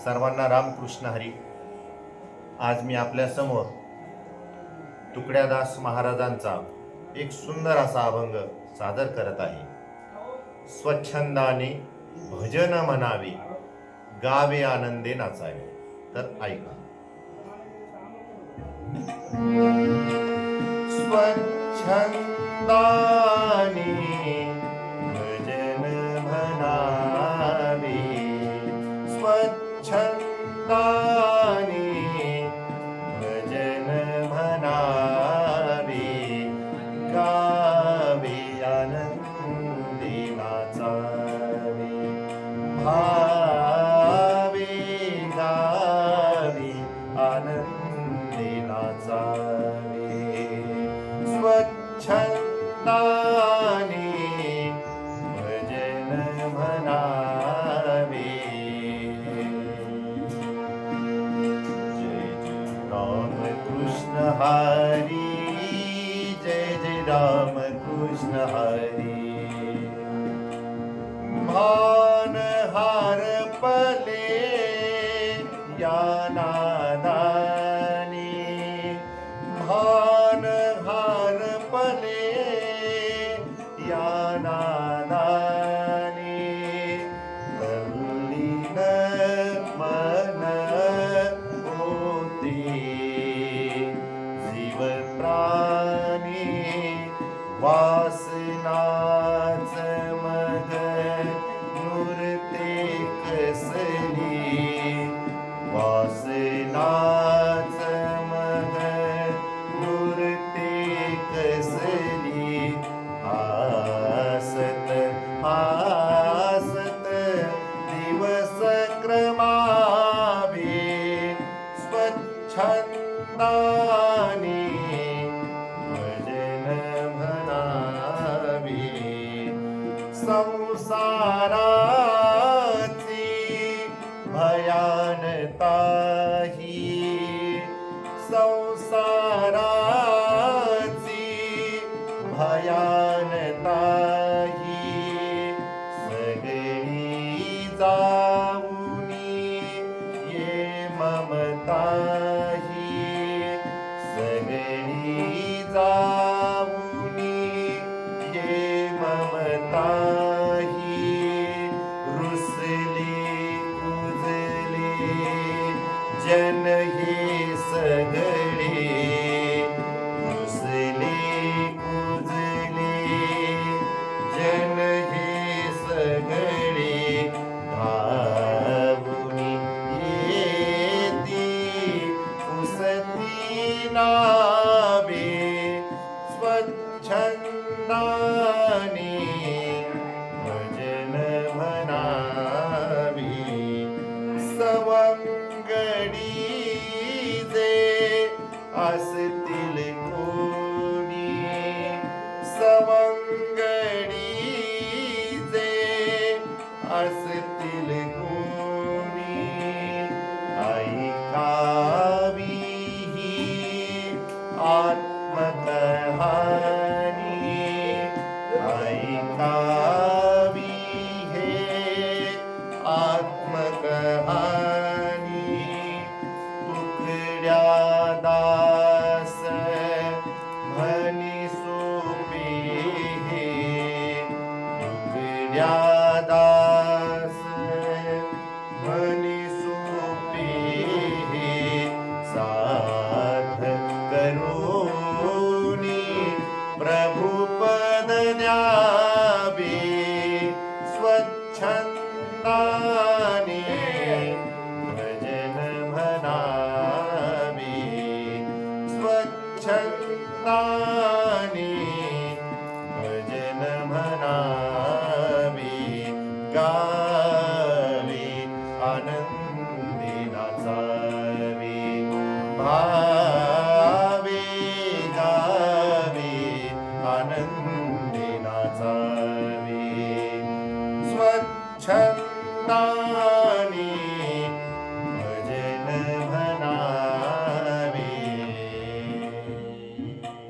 सर्वांना रामकृष्ण हरी. आज मी आपल्या समोर तुकड्यादास महाराजांचा एक सुंदर असा अभंग सादर करत आहे. स्वच्छंदाने भजन म्हणावे, गावे आनंदे नाचावे. तर ऐका. स्वच्छंदाने भजन म्हणावे, स्वच्छंदाने भजन म्हणावे, गावे आनंदी नाचावे. भावे गावे आनंदी नाचावे. स्वच्छंदाने भजन म्हणावे. जय जय राम कृष्ण हरी, जय जय राम कृष्ण हरी. भान हार पले या नादानी, भान हार पले या नादानी. तल्लीन मन होते जीव प्राणी, वासनाच मग नुरते कसली, वासनाच मग नुरते कसली. हासत हासत दिवस क्रमावे, स्वच्छंदाने भजन म्हणावे. संसाराची भयानता ही, संसाराची भयानता ही, सगळी जाऊनी ये ममता ही, सगळी जाऊनी ये ममता ही. रुसली कुजली जन हे सगळे, रुसली कुजली जन हे सगळे. धावुनी येती उसती नावे, स्वच्छंदाने भजन म्हणावे. सवंगडी जे असतील कोणी, सवंगडी जे असतील कोणी. ऐकावी ही आत्मकहाणी, ऐकावी हे आत्मकहाणी. तुकड्यादास म्हणी सोपे हे, तुकड्यादास म्हणी सोपे हे. साथ करुनी प्रभुपद न्यावे, स्वच्छंदाने भजन म्हणावे. स्वच्छंदाने भजन म्हणावे, गावे आनंदी नाचावे. भावे गावे आनंदी नाचावे.